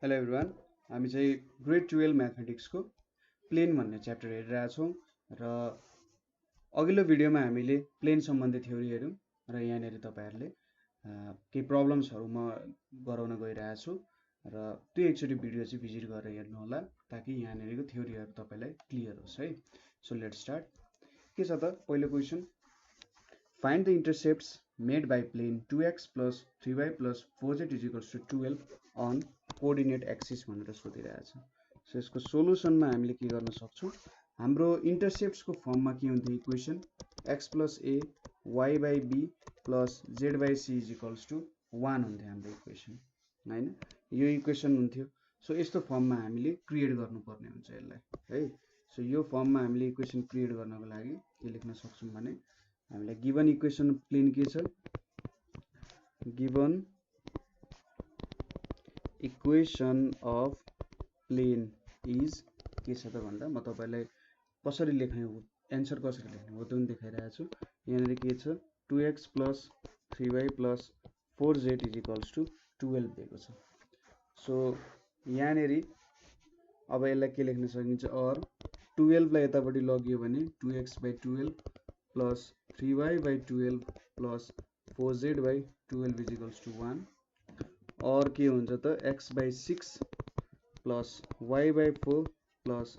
Hello everyone, हामी चाहिँ grade 12 म्याथमेटिक्सको plain भन्ने च्याप्टर हेरिरहेका छौँ र अघिल्लो भिडियोमा हामीले प्लेन सम्बन्धी थ्योरी हेऱ्यौँ र यहाँनिर तपाईँहरूले केही प्रब्लम्सहरू म गराउन गइरहेको छु र त्यो एकचोटि भिडियो चाहिँ भिजिट गरेर हेर्नुहोला ताकि यहाँनिरको थ्योरीहरू तपाईँलाई क्लियर होस् है। So let start. के छ त पहिलो question, find the intercepts made by plane 2x plus 3y plus 4z is equals to 12 on coordinate axis भनेर सोधिरहेछ। सो यसको सोलुसनमा हामीले के गर्न सक्छौँ, हाम्रो इन्टरसेप्ट्सको फर्ममा के हुन्थ्यो equation x plus a y by b plus z by c is equals to 1 हुन्थ्यो हाम्रो इक्वेसन हैन, यो इक्वेसन हुन्थ्यो। सो यस्तो फर्ममा हामीले क्रिएट गर्नुपर्ने हुन्छ यसलाई है। सो यो फर्ममा हामीले इक्वेसन क्रिएट गर्नको लागि के लेख्न सक्छौँ भने हामीलाई गिवन इक्वेसन प्लेन के छ, given equation of plane is के छ त भन्दा म तपाईलाई कसरी लेख्ने हो, एन्सर कसरी लेख्ने हो त्यो पनि देखाइरहेको छु। यहाँनिर के छ 2x plus 3y plus 4z is equals to 12 दिएको छ। सो यहाँनिर अब यसलाई के लेख्न सकिन्छ, अर 12 लाई यतापट्टि लगियो भने 2x by 12 plus 3y by 12 plus 4z by 12 is equals to 1 और के हुन्छ त x by 6 plus y by 4 plus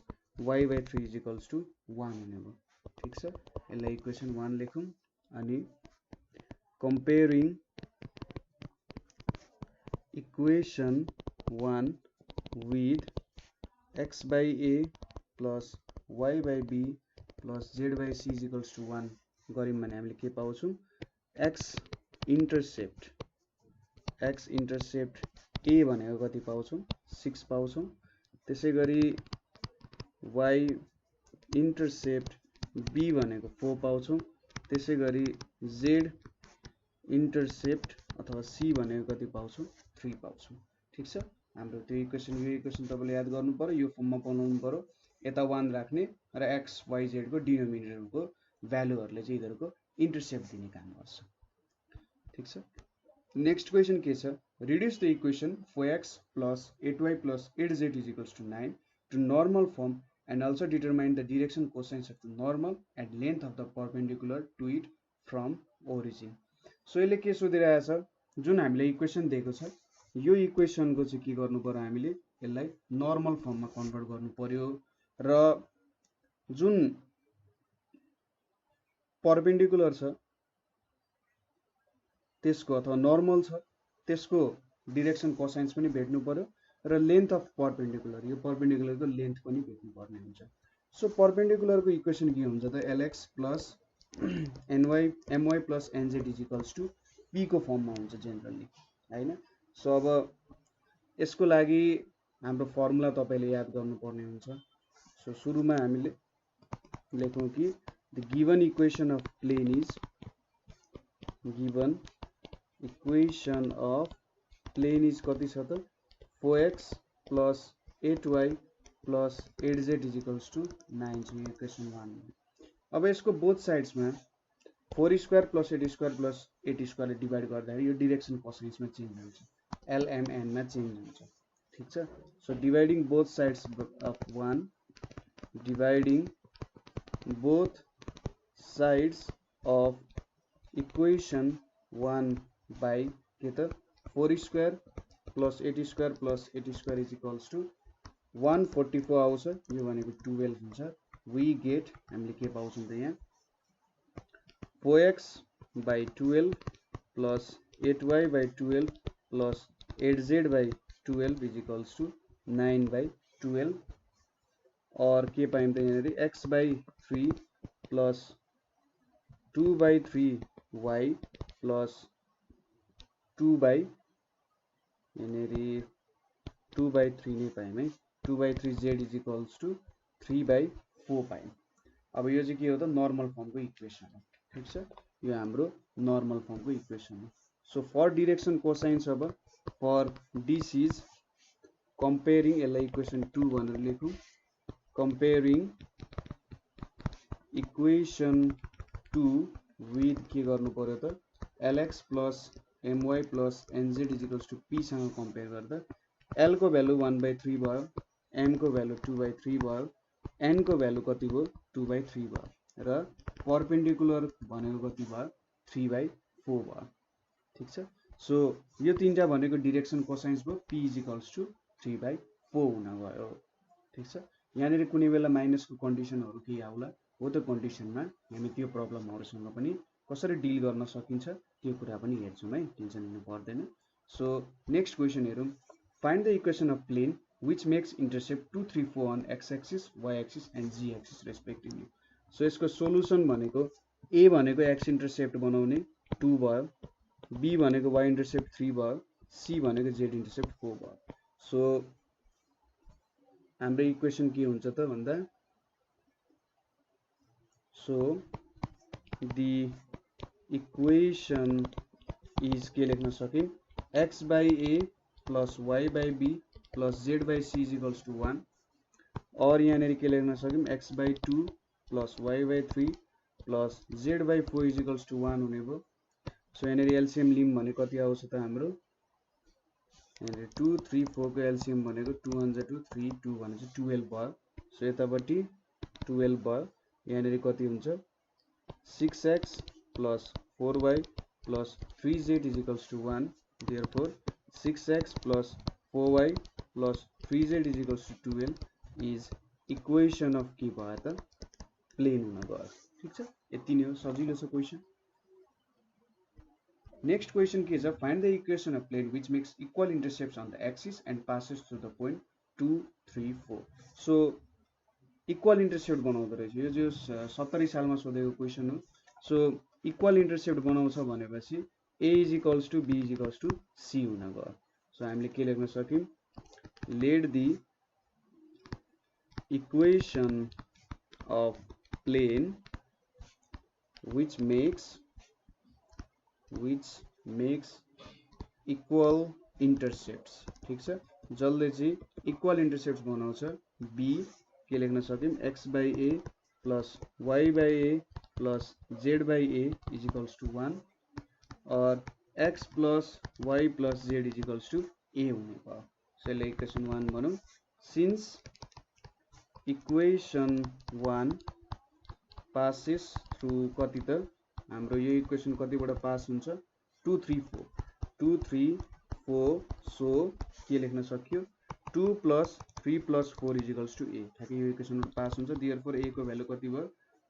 y by 3 is equals to 1 हुने भयो। ठीक छ, यसलाई इक्वेसन 1 लेखौँ अनि comparing equation 1 with x by a plus y by b plus z by c is equals to 1 गऱ्यौँ भने हामीले के पाउँछौँ, x इन्टरसेप्ट a भनेको कति पाउँछौँ 6 पाउँछौँ। त्यसै गरी y इन्टरसेप्ट b भनेको 4 पाउँछौँ। त्यसै गरी z इन्टरसेप्ट अथवा c भनेको कति पाउँछौँ 3 पाउँछौँ। ठीक छ, हाम्रो त्यो इक्वेसन यो इक्वेसन तपाईले याद गर्नु पर्यो, यो फर्ममा बनाउनु पर्यो, यता 1 राख्ने र x y z को डिनोमिनेटरको भ्यालुहरुले चाहिँ यिनीहरुको इन्टरसेप्ट दिने काम गर्छ। ठीक छ, नेक्स्ट क्वेसन के छ, reduce the equation 4x plus 8y plus 8z is equals to 9 to normal form and also determine the direction cosines of the normal and length of the perpendicular to it from origin। So यसले के सोधिरहेछ, जुन हामीले equation दिएको छ यो इक्वेसनको चाहिँ के गर्नु पर्यो, हामीले यसलाई नर्मल फर्ममा कन्भर्ट गर्नु पर्यो र जुन परपेन्डिकुलर छ त्यसको अथवा नर्मल छ त्यसको डाइरेक्सन कोसाइन्स पनि भेट्नु पर्यो र लेन्थ अफ परपेन्डिकुलर, यो परपेन्डिकुलरको लेन्थ पनि भेट्नु पर्ने हुन्छ। सो परपेन्डिकुलरको इक्वेसन के हुन्छ त lx plus my plus nz is equals to p को फर्ममा हुन्छ जेनरली हैन। सो अब यसको लागि हाम्रो फर्मुला तपाईले याद गर्नुपर्ने हुन्छ। सो सुरुमा हामीले लेखौं कि the given equation of plane is, given equation of plane is कति छ त 4x plus 8y plus 8z is equals to 9 छ इक्वेसन 1। अब यसको बोथ साइड्समा 4 स्क्वायर प्लस 8 स्क्वायर प्लस 8 स्क्वायरले डिवाइड गर्दाखेरि यो डाइरेक्सन कोसाइन्समा चेन्ज हुन्छ, lmn मा चेन्ज हुन्छ। ठीक छ, so dividing both sides of 1, dividing both sides of equation 1 by के त 4 square plus 8 square plus 8 square is equals to 144 आउँछ, यो भनेको 12 हुन्छ। वी गेट हामीले के पाउँछौँ त यहाँ 4x by 12 plus 8y by 12 plus 8z by 12 is equals to 9 by 12 और के पायौँ त यहाँनिर x by 3 plus 2 by 3y plus 2 by यहाँनिर 2 बाई 3 नै पायौँ है, 2 by 3 z is equals to 3 by 4 पायौँ। अब यो चाहिँ के हो त नर्मल फर्मको इक्वेसन हो। ठीक छ, यो हाम्रो नर्मल फर्मको इक्वेसन हो। सो फर डाइरेक्सन कोसाइन्स, अब फर दिस इज कम्पेयरिङ, यसलाई इक्वेसन 2 भनेर लेखौँ, कम्पेयरिङ इक्वेसन 2 विथ के गर्नु पर्यो त lx plus my plus nz is equals to p सँग कम्पेयर गर्दा L को भ्यालु 1/3 भयो, M को भ्यालु 2/3 भयो, N को भ्यालु कति भयो 2/3 भयो र परपेन्डिकुलर भनेको कति भयो 3/4 भयो। ठीक छ। सो यो तीनटा भनेको डिरेक्सन कोसाइन्स भयो, P = 3/4 हुन गयो। ठीक छ। यहाँनिर कुनै बेला माइनसको कन्डिसनहरु केही आउला, हो त कन्डिसनमा हामी त्यो प्रब्लमहरुसँग पनि कसरी डिल गर्न सकिन्छ त्यो कुरा पनि हेर्छौं है, टेन्सन लिनु पर्दैन। सो नेक्स्ट क्वेशन हेरौं। Find the equation of plane which makes intercept 2, 3, 4 on x-axis, y-axis and z-axis respectively. So यसको सोलुसन भनेको A भनेको x इन्टरसेप्ट बनाउने 2 भयो, B भनेको y इन्टरसेप्ट 3 भयो, C भनेको z इन्टरसेप्ट 4 भयो। सो हाम्रो इक्वेसन के हुन्छ त भन्दा, सो the equation is के लेख्न सकिम x by a plus y by b plus z by c is equals to 1 और यहाँनिर के लेख्न सकिम x by 2 plus y by 3 plus z by 4 is equals to 1 हुने भयो। सो यहाँनिर एलसीएम लिम भने कति आउँछ त हाम्रो, यहाँनिर 2 3 4 को एलसीएम भनेको 2 1 जा 2 3 2 भने चाहिँ 12 भयो। सो यतापट्टि 12 भयो, यहाँनिर कति हुन्छ 6x plus 4y plus 3z is equals to 1, therefore 6x plus 4y plus 3z is equals to 12 is equation of के भयो त प्लेन हुन गयो। ठीक छ, यति नै हो, सजिलो छ क्वेशन। नेक्स्ट क्वेशन के छ, find the equation of plane which makes equal intercepts on the axis and passes through the point 2 3 4। So equal intercept बनाउँदो रहेछ, यो जो 70 सालमा सोधेको क्वेशन हो। सो इक्वल इन्टरसेप्ट बनाउँछ भनेपछि A = B = C हुन गयो। सो हामीले के लेख्न सकिम, let the equation of plane which makes equal intercepts। ठीक छ, जसले चाहिँ इक्वल इन्टरसेप्ट्स बनाउँछ B के लेख्न सकिम x by a plus y by a plus z by a is equals to 1 और x plus y plus z is equals to a हुने भयो। सो यसलाई इक्वेसन 1 भनौं। सिन्स इक्वेसन 1 passes through कति त हाम्रो यो इक्वेसन कतिबाट पास हुन्छ 2 3 4 2 3 4। सो के लेख्न सकियो 2 plus 3 plus 4 is equals to a, ठ्याक्कै यो इक्वेसनबाट पास हुन्छ। therefore a को भ्यालु कति भयो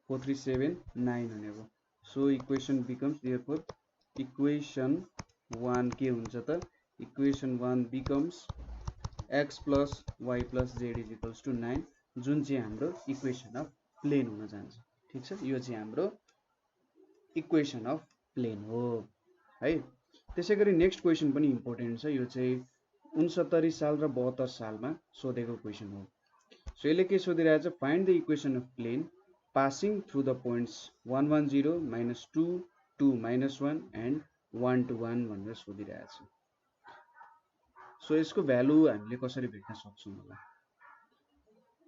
4 3 7 9 हुने भयो। So equation becomes, therefore equation 1 के हुन्छ त, equation 1 becomes x plus y plus z is equals to 9, जुन चाहिँ हाम्रो इक्वेसन अफ प्लेन हुन जान्छ। ठीक छ, यो चाहिँ हाम्रो इक्वेसन अफ प्लेन हो है। त्यसैगरी नेक्स्ट क्वेसन पनि इम्पोर्टेन्ट छ, यो चाहिँ 69 साल र 72 सालमा सोधेको क्वेसन हो। सो यसले के सोधिरहेछ, find the equation of plane passing through the points 1 1 0 -2 2 -1 and 1 to 1 भनेर सोधिरहेछ। सो यसको भ्यालु हामीले कसरी भेट्न सक्छौं होला,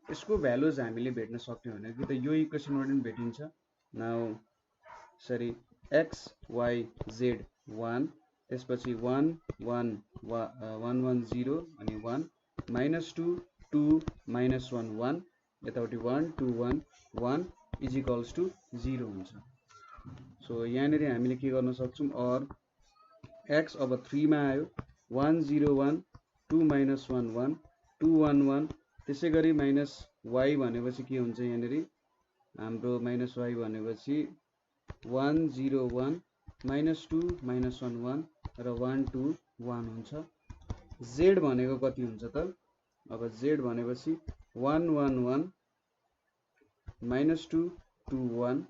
यसको भ्यालुज हामीले भेट्न सक्ने भनेको कि त यो इक्वेसनबाट पनि भेटिन्छ। Now sorry x y z 1, त्यसपछि 1 1 1 1 0 अनि 1 -2 2 -1 1, यतापट्टि 1 2 1 1 इज इक्वल्स टु 0 हुन्छ। सो यहाँनिर हामीले के गर्न सक्छौं, और x अब 3 मा आयो 1 0 1 2 -1 1 2 1 1, त्यसैगरी माइनस y भनेपछि के हुन्छ, यहाँनिर हाम्रो माइनस y भनेपछि 1 0 1 -2 -1 1 र 1 2 1 हुन्छ। z भनेको कति हुन्छ त, अब z भनेपछि 1 1 1 -2 2 1,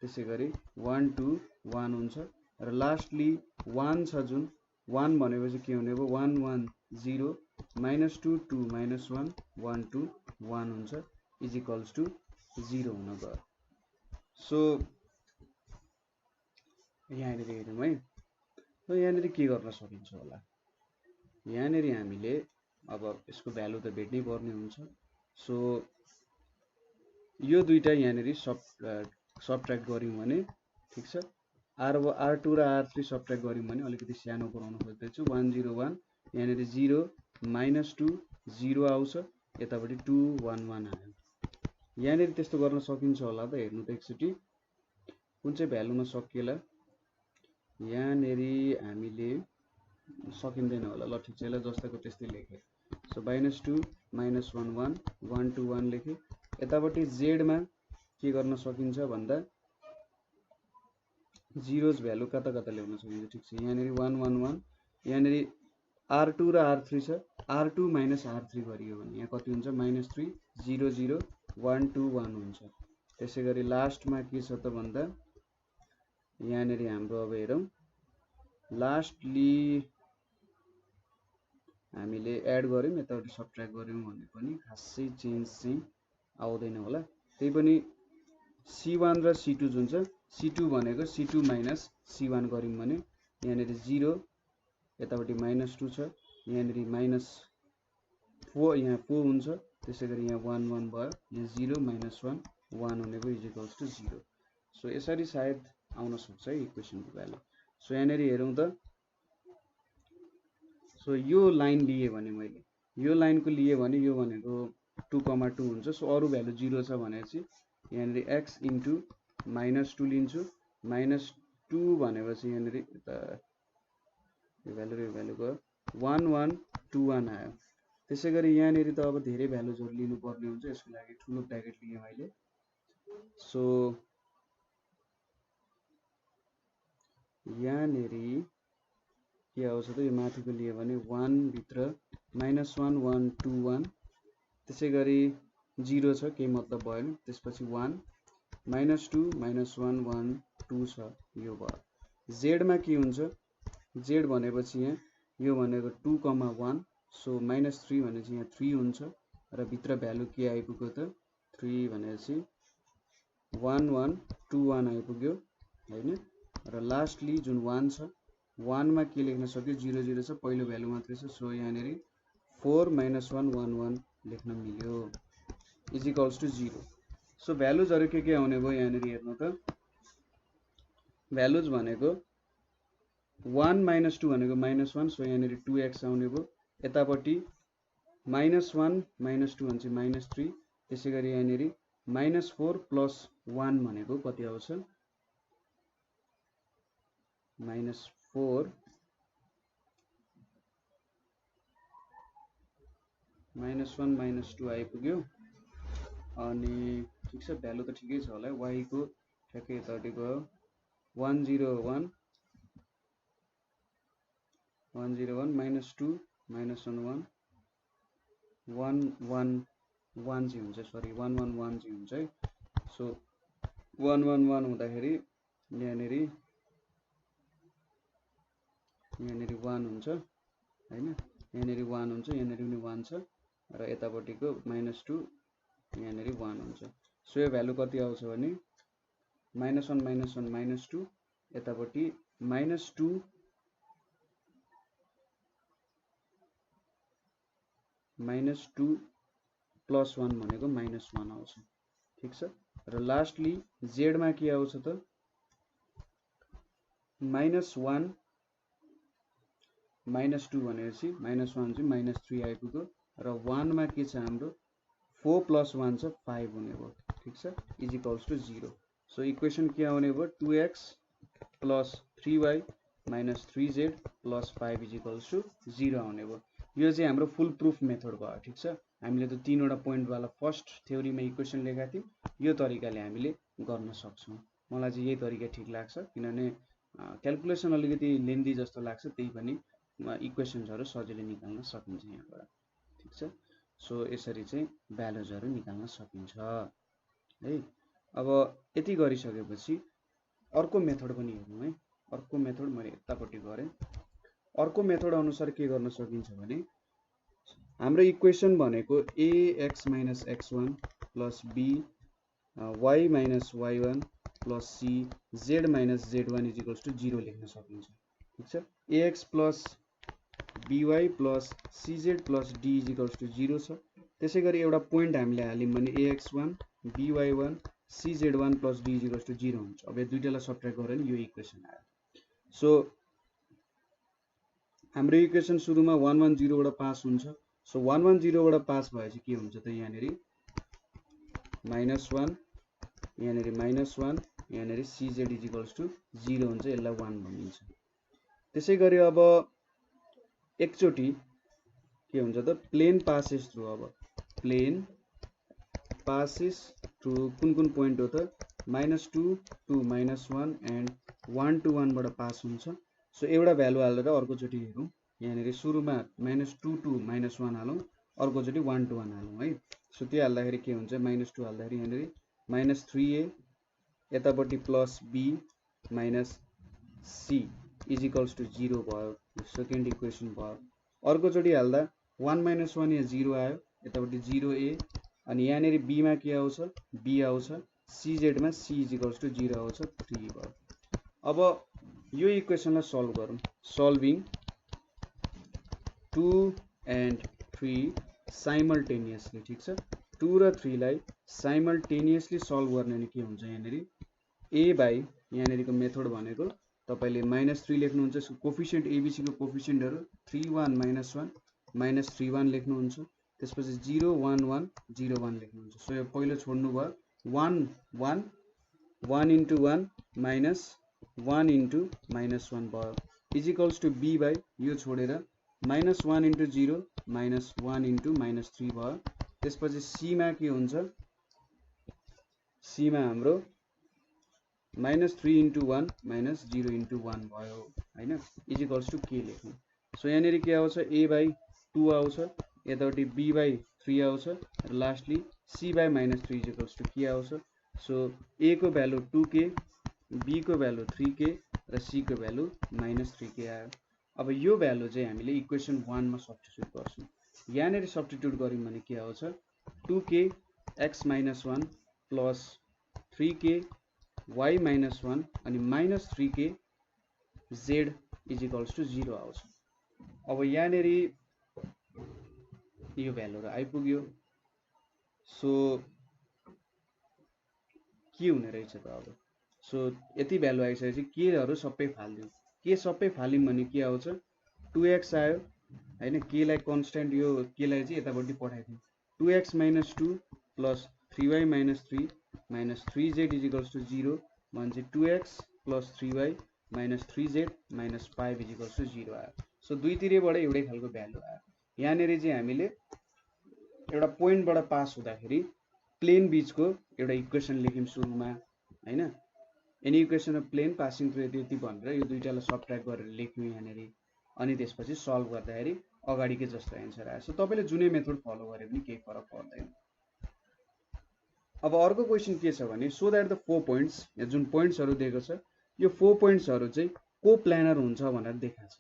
त्यसैगरी 1 2 1 हुन्छ र लास्टली 1 छ, जुन 1 भनेपछि के हुने भयो 1 1 0 -2 2 -1 1 2 1 हुन्छ इज इक्वल्स टु 0 हुन गयो। सो यहाँनिर हेरौँ है, त यहाँनिर के गर्न सकिन्छ होला, यहाँनिर हामीले अब यसको भ्यालु त भेट्नै पर्ने हुन्छ। सो यो दुईटा यहाँनिर सबट्र्याक्ट गर्यौं भने ठीक छ, R2 र R3 सबट्र्याक्ट गर्यौं भने अलिकति सानो बनाउन खोज्दैछु। 1 0 1 यहाँनिर 0 -2 0 आउँछ, यतापट्टि 2 1 1 आयो। यहाँनिर त्यस्तो गर्न सकिन्छ होला त, हेर्नु त एकचोटि कुन चाहिँ भ्यालुमा सकिएला। यहाँनिर हामीले सकिँदैन होला, ल ठिक छ, यसलाई जस्ताको त्यस्तै लेखेँ। सो -2 -1 1 1 2 1 लेखेँ। यतापट्टि जेडमा के गर्न सकिन्छ भन्दा जिरोज भ्यालु कता कता ल्याउन सकिन्छ। ठिक छ, यहाँनिर 1 1 1, यहाँनिर R2 र R3 छ, R2 - R3 गरियो भने यहाँ कति हुन्छ, -3 0 0 1 2 1 हुन्छ। त्यसै गरी लास्टमा के छ त भन्दा यहाँनिर हाम्रो अब हेरौँ, लास्टली हामीले एड गऱ्यौँ यतापट्टि सबट्र्याक्ट गऱ्यौँ भने पनि खासै चेन्ज चाहिँ आउँदैन होला। त्यही पनि C1 र C2 जुन छ, C2 भनेको C2 - C1 गऱ्यौँ भने यहाँनिर 0, यतापट्टि -2 छ, यहाँनिर -4, यहाँ 4 हुन्छ। त्यसै गरी यहाँ 1 1 भयो, यहाँ 0 -1 1 हुने भयो इजिकल्स टु 0। सो यसरी सायद आउन सक्छ है इक्वेसनको भ्यालु। सो यहाँनिर हेरौँ त, सो यो लाइन लिए भने मैले यो लाइनको लिए भने यो भनेको 2 2 हुन्छ। सो अरू भ्यालु 0 छ भनेपछि यहाँनिर x इन्टु -2 लिन्छु। -2 भनेपछि यहाँनिर यो भ्यालु गयो 1 1 2 1 आयो। त्यसै गरी यहाँनिर त अब धेरै भ्यालुजहरू लिनुपर्ने हुन्छ, यसको लागि ठुलो ब्र्याकेट लिएँ मैले। सो यहाँनिर के आउँछ त, यो माथिको लिए भने 1 भित्र -1 1 2 1, त्यसै गरी 0 छ, केही मतलब भएन। त्यसपछि 1 -2 -1 1 2 छ, यो भयो। जेडमा के हुन्छ, जेड भनेपछि यहाँ यो भनेको 2 1, सो -3 भनेपछि यहाँ 3 हुन्छ र भित्र भ्यालु के आइपुग्यो त 3 भनेपछि 1 1 2 1 आइपुग्यो हैन। र लास्टली जुन 1 छ, 1 मा के लेख्न सक्यो, 0 0 छ, पहिलो भ्यालु मात्रै छ। सो यहाँनिर 4 -1 1 1 लेख्न मिल्यो इजिकल्स टु 0। सो भ्यालुजहरू के आउने भयो यहाँनिर हेर्नु त, भ्यालुज भनेको 1 -2 भनेको -1, सो यहाँनिर 2x आउने भयो। यतापट्टि -1 -2 भने चाहिँ -3, त्यसै गरी यहाँनिर -4 + 1 भनेको कति आउँछ, -4 -1 -2 आइपुग्यो। अनि ठिक छ, भ्यालु त ठिकै छ होला, y को ठ्याक्कै यतापट्टि गयो 1 0 1 1 0 1 -2 -1 1 1 1 1 चाहिँ हुन्छ, सरी 1 1 1 चाहिँ हुन्छ है। सो 1 1 1 हुँदाखेरि यहाँनिर 1 हुन्छ हैन, यहाँनिर 1 हुन्छ, यहाँनिर पनि 1 छ र यतापट्टिको -2 यहाँनिर 1 हुन्छ। सो यो भ्यालु कति आउँछ भने -1 -1 -2, यतापट्टि -2 -2 + 1 भनेको -1 आउँछ। ठिक छ, र लास्टली जेडमा के आउँछ त -1 -2 भनेपछि -1 चाहिँ -3 आइपुग्यो र 1 मा के छ हाम्रो 4 + 1 छ 5 हुने भयो। ठिक छ, इजिकल्स टु 0। सो इक्वेसन के आउने भयो, 2x + 3y - 3z + 5 equals to 0 आउने भयो। यो चाहिँ हाम्रो फुल प्रुफ मेथड भयो। ठिक छ, हामीले त 3 वटा पोइन्टवाला फर्स्ट थ्योरीमा इक्वेसन लेखेका थियौँ, यो तरिकाले हामीले गर्न सक्छौँ। मलाई चाहिँ यही तरिका ठिक लाग्छ, किनभने क्याल्कुलेसन अलिकति लेन्दी जस्तो लाग्छ, त्यही पनि इक्वेसन्सहरू सजिलै निकाल्न सकिन्छ यहाँबाट। ठिक छ, सो यसरी चाहिँ भ्यालुजहरू निकाल्न सकिन्छ है। अब यति गरिसकेपछि अर्को मेथड पनि हेरौँ है। अर्को मेथड मैले यतापट्टि गरेँ। अर्को मेथड अनुसार के गर्न सकिन्छ भने हाम्रो इक्वेसन भनेको ax - x1 + b y - y1 + c z - z1 = 0 लेख्न सकिन्छ। ठिक छ, ax + by + cz + d = 0 छ। त्यसै गरी एउटा पोइन्ट हामीले हाल्यौँ भने ax1 by1 cz1 + d = 0 हुन्छ। अब यो दुईटालाई सबट्र्याक्ट गरेर यो इक्वेसन आयो। सो हाम्रो इक्वेसन सुरुमा 110 बाट पास हुन्छ। सो 110 बाट पास भएपछि के हुन्छ त यहाँनेरि -1 यहाँनेरि -1 यहाँनेरि cz = 0 हुन्छ, यसलाई 1 भनिन्छ। त्यसै गरी अब एकचोटी के हुन्छ त प्लेन पासेस थ्रु, अब प्लेन पासेस थ्रु कुन पोइन्ट हो त -2 to -1 एन्ड 1 to 1 बाट पास हुन्छ। सो एउटा भ्यालु हालेर अर्कोचोटि हेरौँ। यहाँनेरि सुरुमा -2 to -1 हालौँ, अर्कोचोटि 1 to 1 हालौँ है। सो त्यो हाल्दाखेरि के हुन्छ, -2 हाल्दाखेरि यहाँनेरि -3a यतापट्टि +b -c = 0 भयो, सेकेन्ड इक्वेसन भयो। अर्कोचोटि हाल्दा 1 - 1 यहाँ 0 आयो, यतापट्टि 0a अनि यहाँनेरि b मा के आउँछ, b आउँछ, cz मा c = 0 आउँछ, 3 भयो। अब यो इक्वेसनलाई सल्भ गरौँ। सल्भिङ 2 and 3 साइमल्टेनियसली, ठिक छ। 2 र 3 लाई साइमल्टेनियसली सल्भ गर्ने भने के हुन्छ, यहाँनेरि a बाई यहाँनेरिको मेथड भनेको तपाईले -3 लेख्नुहुन्छ, कोफिसिएन्ट एबीसी को कोफिसिएन्टहरु 31 -1 -31 लेख्नुहुन्छ, त्यसपछि 0 1 1 0 1 लेख्नुहुन्छ। सो यो पहिलो छोड्नु भयो, 1 1 1 * 1 -1 * -1 भयो, इजिकल्स टु b बाई यो छोडेर -1 * 0 -1 * -3 भयो। त्यसपछि c मा के हुन्छ, c मा हाम्रो -3 * 1 -0 * 1 भयो हैन, इजिकल्स टु k लेख्नु। सो यहाँनेरि के आउँछ, a बाई 2 आउँछ, यतापट्टि b बाई 3 आउँछ र lastly c by -3 equals to k आउँछ। सो a को भ्यालु 2k, b को भ्यालु 3k र c को भ्यालु -3k आयो। अब यो भ्यालु चाहिँ हामीले इक्वेसन 1 मा सब्स्टिट्युट गर्छौं। यहाँनेरि सब्स्टिट्युट गर्यौं भने के आउँछ, 2k x - 1 plus 3k y - 1 अनि -3k z = 0 आउँछ। अब यहाँनेरि यो भ्यालु आइपुग्यो। सो के हुने रहेछ त अब, सो यति भ्यालु आइसकेपछि के हरु सबै फाल्दियौ। के सबै फाल्यौं भने के आउँछ, 2x आयो हैन, के लाई कन्स्ट्यान्ट, यो के लाई चाहिँ यतापट्टि पठाइदियौ, 2x - 2 प्लस 3y - 3 3z = 0 भने 2x प्लस 3y - 3z - 5 = 0 आयो। सो दुईतिरैबाट एउटै खालको भ्यालु आयो। यहाँनेरि चाहिँ हामीले एउटा पोइन्टबाट पास हुँदाखेरि प्लेन बीचको एउटा इक्वेसन लेख्यौं सुरुमा हैन, any equation of plane passing through यति भनेर यो दुईटालाई सबट्र्याक्ट गरेर लेख्यौं यहाँनेरि, अनि त्यसपछि सल्भ गर्दाखेरि अगाडिकै जस्तो एन्सर आयो। सो तपाईले जुनै मेथड फलो गरे पनि केही फरक पर्दैन। अब अर्को क्वेशन के छ भने, सो दैट द 4 पोइन्ट्स, यहाँ जुन पोइन्ट्सहरु दिएको छ यो 4 पोइन्ट्सहरु चाहिँ कोप्लानर हुन्छ भनेर देखाएको छ।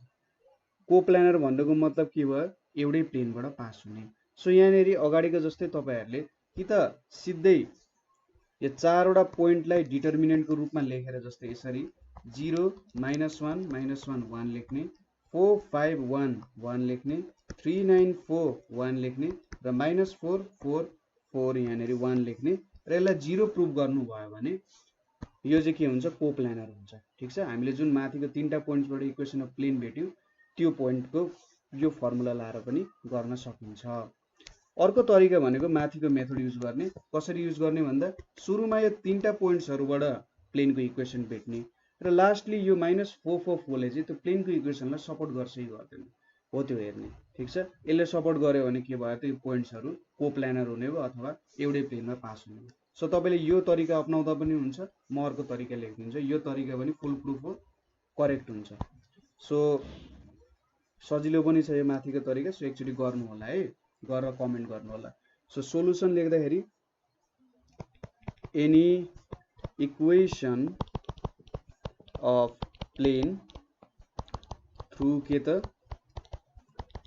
कोप्लानर भन्नुको मतलब के भयो, एउटै प्लेनबाट पास हुने। सो यहाँनेरि अगाडिको जस्तै तपाईहरुले कि त सिधै यो चारवटा पोइन्टलाई डिटर्मिनेन्टको रूपमा लेखेर जस्तै यसरी 0 -1 -1 1 लेख्ने, 4 5 1 1 लेख्ने, 3 9 4 1 लेख्ने र -4 4 4 यहाँनेरि 1 लेख्ने र यसलाई 0 प्रुभ गर्नु भयो भने यो चाहिँ के हुन्छ, कोप्लानर हुन्छ। ठीक छ, हामीले जुन माथिको तीनटा पोइन्ट्सबाट इक्वेसन अफ प्लेन भेट्यौं त्यो पोइन्टको यो फर्मुला लाएर पनि गर्न सकिन्छ। अर्को तरिका भनेको माथिको मेथड युज गर्ने। कसरी युज गर्ने भन्दा सुरुमा यो तीनटा पोइन्ट्सहरुबाट प्लेनको इक्वेसन भेट्ने र लास्टली यो -4 4 4 ले चाहिँ त्यो प्लेनको इक्वेसनलाई सपोर्ट गर्छ कि गर्दैन हो त्यो हेर्ने। ठीक छ, यसले सपोर्ट गर्यो भने के भयो त यो पोइन्ट्सहरु कोप्लानर हुने हो अथवा एउटै प्लेनमा पास हुने हो। सो तपाईले यो तरिका अपनाउँदा पनि हुन्छ, म अर्को तरिका लेख्दिन्छु, यो तरिका पनि फुल प्रुफ हो, करेक्ट हुन्छ। सो सजिलो पनि छ यो माथिको तरिका। सो एकचोटी गर्नु होला है, गरेर कमेन्ट गर्नु होला। सो सोलुसन लेख्दाखेरि any equation of plane through के त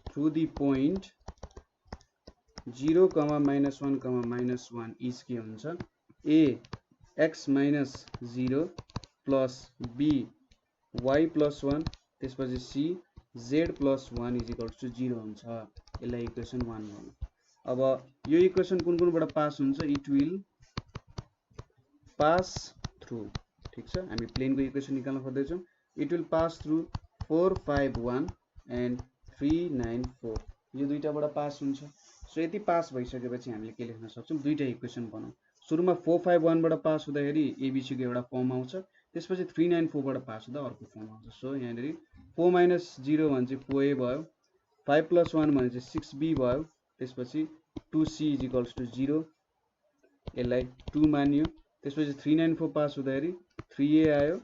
थ्रु दी पोइन्ट 0, -1, -1 इज के हुन्छ, a x - 0 plus b y + 1 त्यसपछि c z + 1 = 0 हुन्छ। यसलाई इक्वेसन 1 भनौं। अब यो इक्वेसन कुनबाट पास हुन्छ, इट विल पास थ्रु। ठीक छ, हामी प्लेनको इक्वेसन निकाल्न खोज्दै छौं। It will pass through 4 5 1 and 394 यो दुईटाबाट पास हुन्छ। सो यति पास भइसकेपछि हामीले के लेख्न सक्छौँ, दुईटा इक्वेसन बनाउँ। सुरुमा 451 बाट पास हुँदाखेरि एबिसी को एउटा फर्म आउँछ, त्यसपछि 394 बाट पास हुँदा अर्को फर्म आउँछ। सो यहाँनिर 4 - 0 भने चाहिँ 4a भयो, 5 + 1 भने चाहिँ 6b भयो, त्यसपछि 2c = 0 यसलाई 2 मानियो। त्यसपछि 394 पास हुँदाखेरि 3a आयो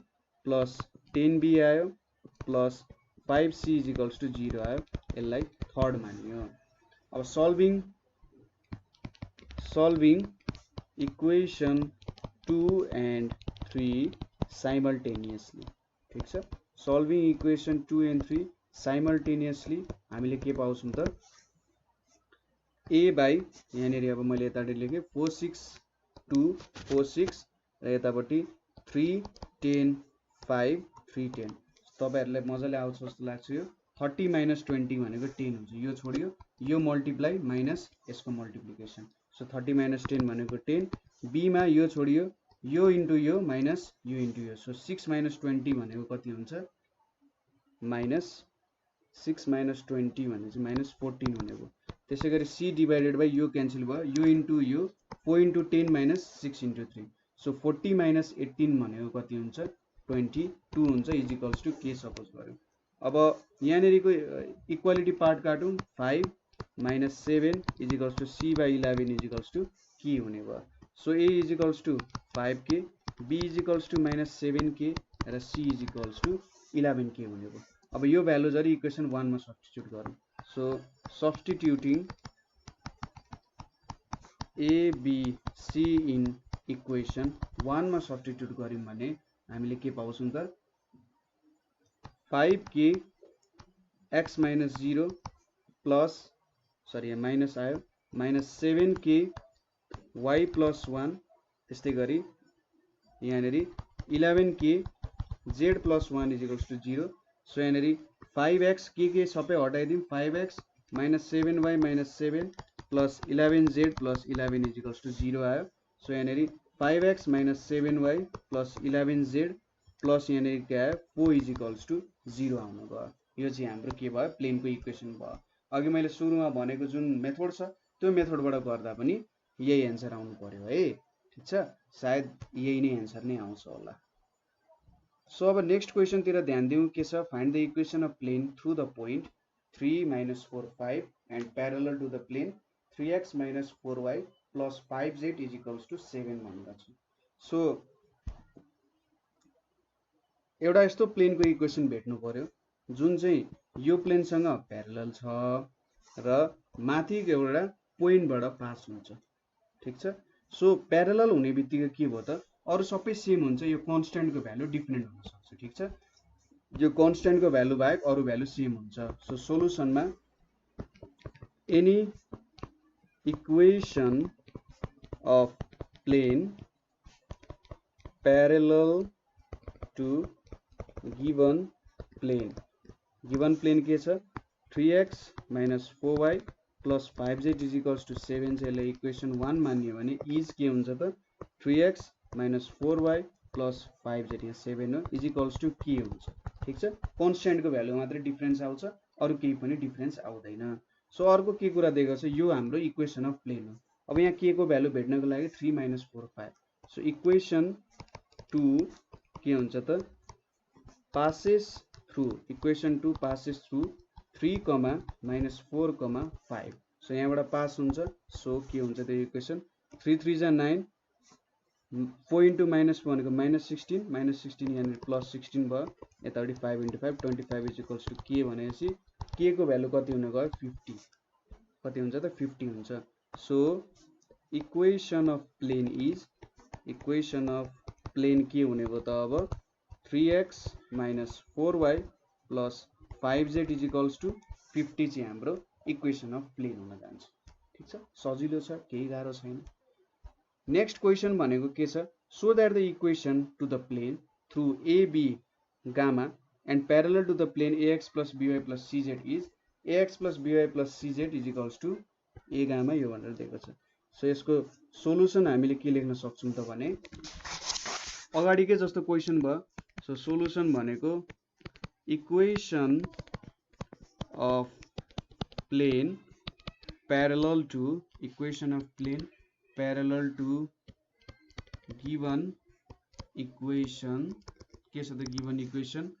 प्लस 10b आयो प्लस 5c = 0 आयो, यसलाई थर्ड मानियो। अब सल्भिङ इक्वेसन 2 and 3 साइमल्टेनियसली। ठीक छ, सल्भिङ इक्वेसन 2 and 3 साइमल्टेनियसली हामीले के पाउँछौँ त, a बाई यहाँनिर अब मैले यतापट्टि लेखेँ 46246 र यतापट्टि 310 5 310। तपाईहरुलाई मजाले आउँछ जस्तो लाग्छ। यो 30 - 20 भनेको 10 हुन्छ, यो छोडियो, यो मल्टिप्लाई माइनस यसको मल्टिप्लिकेसन। सो 30 - 10 भनेको 10, b मा यो छोडियो, यो इन्टु यो माइनस यो इन्टु यो। सो 6 - 20 भनेको कति हुन्छ, -6 - 20 भने चाहिँ -14 हुने भयो। त्यसैगरी c डिवाइडेड बाइ यो क्यान्सल भयो, यो इन्टु यो 4 × 10 - 6 × 3। सो 40 - 18 भनेको कति हुन्छ, 22 हुन्छ, इजिकल्स टु के सपोज गर्यो। अब यहाँनिरको इक्वालिटी पार्ट काटौँ, 5 - 7 equals to c by 11 equals to के हुने भयो। So a equals to 5k, b equals to -7k र c इजिकल्स टु 11k हुने भयो। अब यो भ्यालु जरी इक्वेसन 1 मा सब्स्टिट्युट गरौँ। So substituting a b c in equation 1 मा सब्स्टिट्युट गर्यौं भने हामीले के पाउँछौँ त, 5k x - 0 प्लस माइनस आयो -7k y + 1, त्यस्तै गरी यहाँनिर 11k z + 1 equals to 0। So यहाँनिर 5x के सबै हटाइदिउँ, 5x - 7y - 7 plus 11z + 11 equals to 0 आयो। सो यहाँनिर 5x - 7y plus 11z plus यहाँनिर के आयो 4 इजिकल्स टु 0 आउनु भयो। यो चाहिँ हाम्रो के भयो, प्लेनको इक्वेसन भयो। अघि मैले सुरुमा भनेको जुन मेथड छ त्यो मेथडबाट गर्दा पनि यही एन्सर आउनु पर्यो है। ठीक छ, सायद यही नै एन्सर नै आउँछ होला। सो अब नेक्स्ट क्वेसन तिर ध्यान दिउँ, के छ, find the equation of plane through the point 3 - 4 5 and parallel to the plane 3x - 4y + 5z = 7 भनेको छ। सो एउटा यस्तो प्लेनको इक्वेसन भेट्नु पर्यो जुन चाहिँ यो प्लेनसँग प्यारलल छ र माथिको एउटा पोइन्टबाट पास हुन्छ। ठीक छ, सो प्यारलल हुने बित्तिकै के भयो त, अरु सबै सेम हुन्छ, यो कन्स्ट्यान्टको भ्यालु डिफरेन्ट हुन सक्छ। ठीक छ, यो कन्स्ट्यान्टको भ्यालु बाहेक अरु भ्यालु सेम हुन्छ। सो सोलुसनमा any equation of plane parallel to given plane के छ, 3x - 4y + 5z = 7 चाहिँ यसलाई इक्वेसन 1 मान्यो भने इज के हुन्छ त, 3x - 4y + 5z यहाँ 7 हो इजिकल्स टु के हुन्छ। ठीक छ, कन्स्ट्यान्टको भ्यालु मात्रै डिफरेन्स आउँछ, अरु केही पनि डिफरेन्स आउँदैन। सो अर्को के कुरा दिएको छ, यो हाम्रो इक्वेसन अफ प्लेन हो। अब यहाँ के को भ्यालु भेट्नको लागि 3 - 4 5। सो इक्वेसन 2 के हुन्छ त, passes through 3, -4, 5। सो यहाँबाट पास हुन्छ। सो के हुन्छ त इक्वेसन 3 3 जा 9, 4 × -1 भनेको -16, -16 यहाँनिर +16 भयो, यतापट्टि 5 × 5 25 इजिकल्स टु के भनेपछि के को भ्यालु कति हुन गयो, 50। कति हुन्छ त, 50 हुन्छ। सो इक्वेसन अफ प्लेन के हुने भयो त, अब 3x - 4y + 5z = 50 चाहिँ हाम्रो इक्वेसन अफ प्लेन हुन जान्छ। ठीक छ, सजिलो छ, केही गाह्रो छैन। नेक्स्ट क्वेसन भनेको के छ, so that the equation to the plane through AB gamma and parallel to the plane AX + BY + CZ is AX + BY + CZ = A gamma, यो भनेर दिएको छ। सो यसको सोलुसन हामीले के लेख्न सक्छौं त भने अगाडिकै जस्तो क्वेसन भयो। सो सोलुसन भनेको equation of plane parallel to equation of plane parallel to given equation के छ त given equation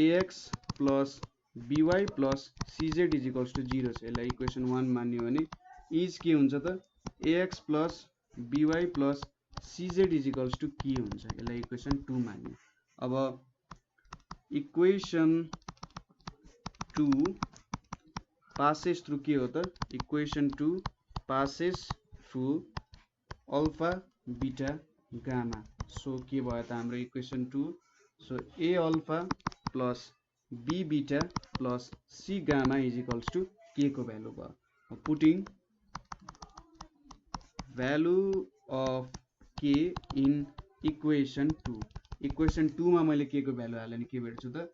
ax plus by plus cz is equals to 0 छ यसलाई equation 1 मान्यो भने is के हुन्छ त ax plus by plus cz is equals to के हुन्छ यसलाई equation 2 मान्यो अब equation 2 passes through के हो त equation 2 passes through alpha beta gamma so के भयो त हाम्रो equation 2 so a alpha plus b beta plus c gamma is equals to k को value भयो putting value of k in equation 2 equation 2 मा मैले k को value हाले नि के भेट्छु त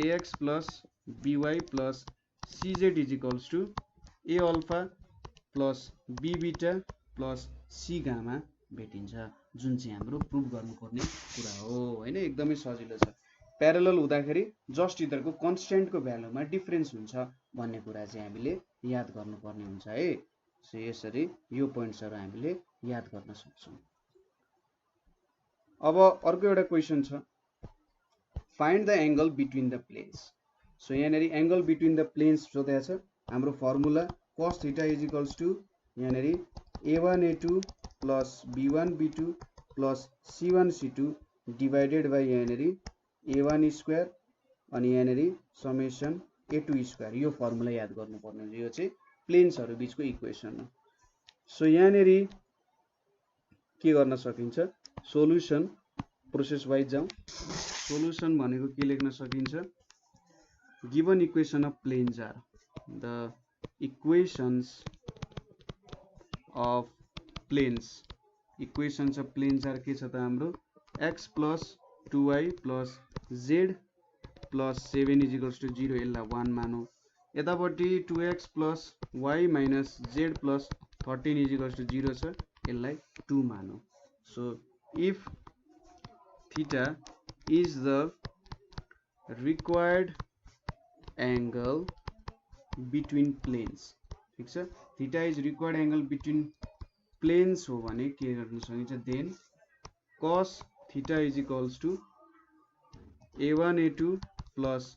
ax plus by plus cz is equals to a alpha plus b beta plus c gamma भेटिन्छ जुन चाहिँ हाम्रो प्रुभ गर्नुपर्ने कुरा हो हैन एकदमै सजिलो छ प्यारलल हुँदाखेरि जस्ट इधरको कन्स्टेन्टको भ्यालुमा डिफरेन्स हुन्छ भन्ने कुरा चाहिँ हामीले याद गर्नुपर्ने हुन्छ है सो यसरी यो पोइन्ट्सहरु हामीले याद गर्न सक्छौं अब अर्को एउटा क्वेशन छ find the angle between the planes so यहाँनेरि एंगल बिट्विन द प्लेन्स सोधेको छ हाम्रो formula cos theta is equals to यहाँनेरि a1 a2 plus b1 b2 plus c1 c2 divided by यहाँनेरि a1 स्क्वायर अनि यहाँनेरि समेसन a2 स्क्वायर यो formula याद गर्नुपर्ने हुन्छ यो चाहिँ प्लेन्सहरु बीचको इक्वेसन हो सो यहाँनेरि के गर्न सकिन्छ सोलुसन प्रोसेस वाइज जाउँ सोलुसन भनेको के लेख्न सकिन्छ given equation of planes are the equations of planes equations of planes are के छ त हाम्रो x plus 2y plus z plus 7 is equals to 0 यसलाई 1 मानौ यतापट्टि 2x plus y minus z plus 13 is equals to 0 छ यसलाई 2 मानौ so if theta is the required angle between planes ठीक छ theta is required angle between planes हो भने के गर्न सकिन्छ then cos theta is equals to a1 a2 plus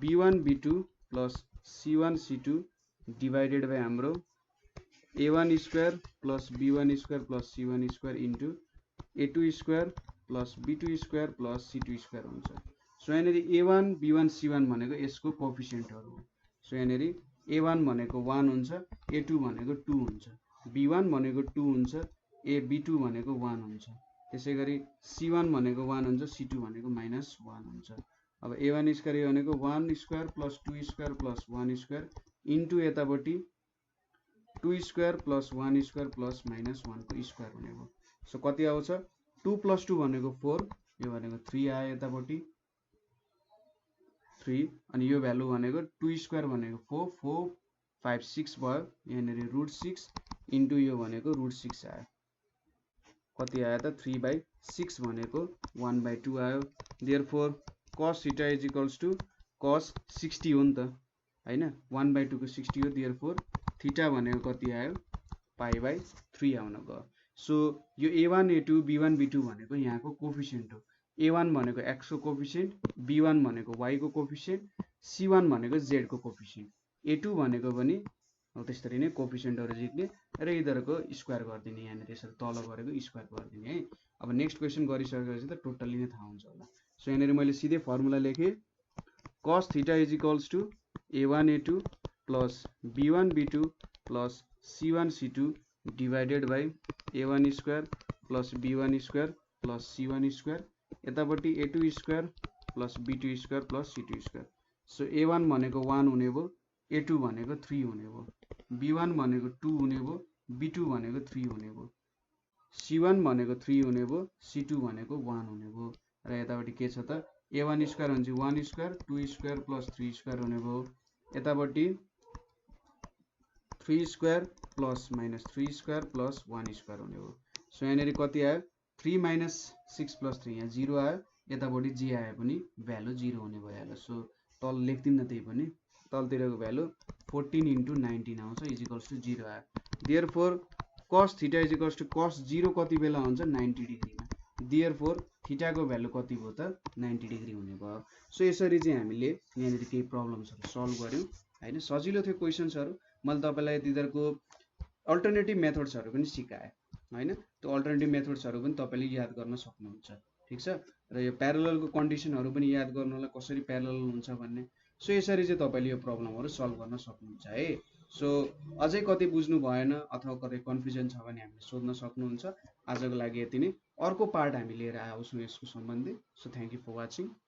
b1 b2 plus c1 c2 divided by हाम्रो a1 square plus b1 square plus c1 square into a2 square plus b2 square plus c2 square हुन्छ so यहाँनेरि a1 b1 c1 भनेको यसको कोएफिसिएन्टहरु हो so यहाँनेरि a1 भनेको 1 हुन्छ a2 भनेको 2 हुन्छ b1 भनेको 2 हुन्छ b2 भनेको 1 हुन्छ त्यसैगरी c1 भनेको 1 हुन्छ c2 भनेको -1 हुन्छ अब a1 स्क्वायर भनेको 1 square plus 2 square plus 1 square into यतापट्टि 2 स्क्वायर plus 1 स्क्वायर plus -1 को स्क्वायर हुने भयो सो कति आउँछ 2 + 2 भनेको 4 यो भनेको 3 आयो यतापट्टि 3 अनि यो भ्यालु भनेको 2 स्क्वायर भनेको 4 4 5 6 भयो यहाँनेरि √6 इन्टु यो भनेको √6 आयो कति आयो त 3/6 भनेको 1/2 आयो therefore cos theta is equals to cos 60 हो नि त हैन 1/2 को 60 हो देयरफोर थीटा भनेको कति आयो π/3 आउन गयो सो यो a1 a2 b1 b2 भनेको यहाँको कोएफिसिएन्ट हो a1 भनेको x को कोएफिसिएन्ट b1 भनेको y को कोएफिसिएन्ट c1 भनेको z को कोएफिसिएन्ट a2 भनेको पनि त्यसरी नै कोएफिसिएन्टहरु जित्ने र इधरको स्क्वायर गर्दिने यहाँ यसरी तल गरेको स्क्वायर गर्दिने है अब नेक्स्ट क्वेशन गरिसकेपछि त टोटली नै थाहा हुन्छ होला सो यहाँ मैले सिधै फर्मुला लेखे cos theta is equals to a1 a2 plus b1 b2 plus c1 c2 divided by a1 square plus b1 square plus c1 square यतापट्टि a2 square plus b2 square plus c2 square so a1 भनेको 1 हुने भयो a2 भनेको 3 हुने भयो b1 भनेको 2 हुने भयो b2 भनेको 3 हुने भयो c1 भनेको 3 हुने भयो c2 भनेको 1 हुने भयो र यतापट्टि के छ त a1 स्क्वायर हुन्छ 1 स्क्वायर 2 स्क्वायर plus 3 स्क्वायर हुने भयो यतापट्टि 3 square plus -3 square plus 1 square हुने भयो सो यहाँनेरि कति आयो 3 - 6 + 3 यहाँ 0 आयो यतापट्टि जे आए पनि भ्यालु 0 हुने भइहाल्यो सो तल लेख्दिन त्यही पनि तलतिरको भ्यालु 14 इन्टु 19 आउँछ इजिकल्स टु 0 आयो। Therefore cos theta equals to cos 0 कति बेला हुन्छ 90 डिग्रीमा। देयरफोर थीटाको भ्यालु कति भयो त 90 डिग्री हुने भयो। सो यसरी चाहिँ हामीले यहाँनिर केही प्रब्लम्सहरु सल्भ गर्यौं हैन। सजिलो थियो क्वेशन्सहरु। मैले तपाईलाई तिनीहरुको अल्टरनेटिभ मेथड्सहरु पनि सिकाए हैन। त्यो अल्टरनेटिभ मेथड्सहरु पनि तपाईले याद गर्न सक्नुहुन्छ। ठीक छ। र यो प्यारललको कन्डिसनहरु पनि याद गर्नुलाई कसरी प्यारलल हुन्छ भन्ने। सो यसरी चाहिँ तपाईले यो प्रब्लमहरु सल्भ गर्न सक्नुहुन्छ है। सो अझै कतै बुझ्नु भएन अथवा कतै कन्फ्युजन छ भने हामीले सोध्न सक्नुहुन्छ। आजको लागि यति नै। अर्को पार्ट हामी लिएर आउँछौं यसको सम्बन्धी। So thank you for watching.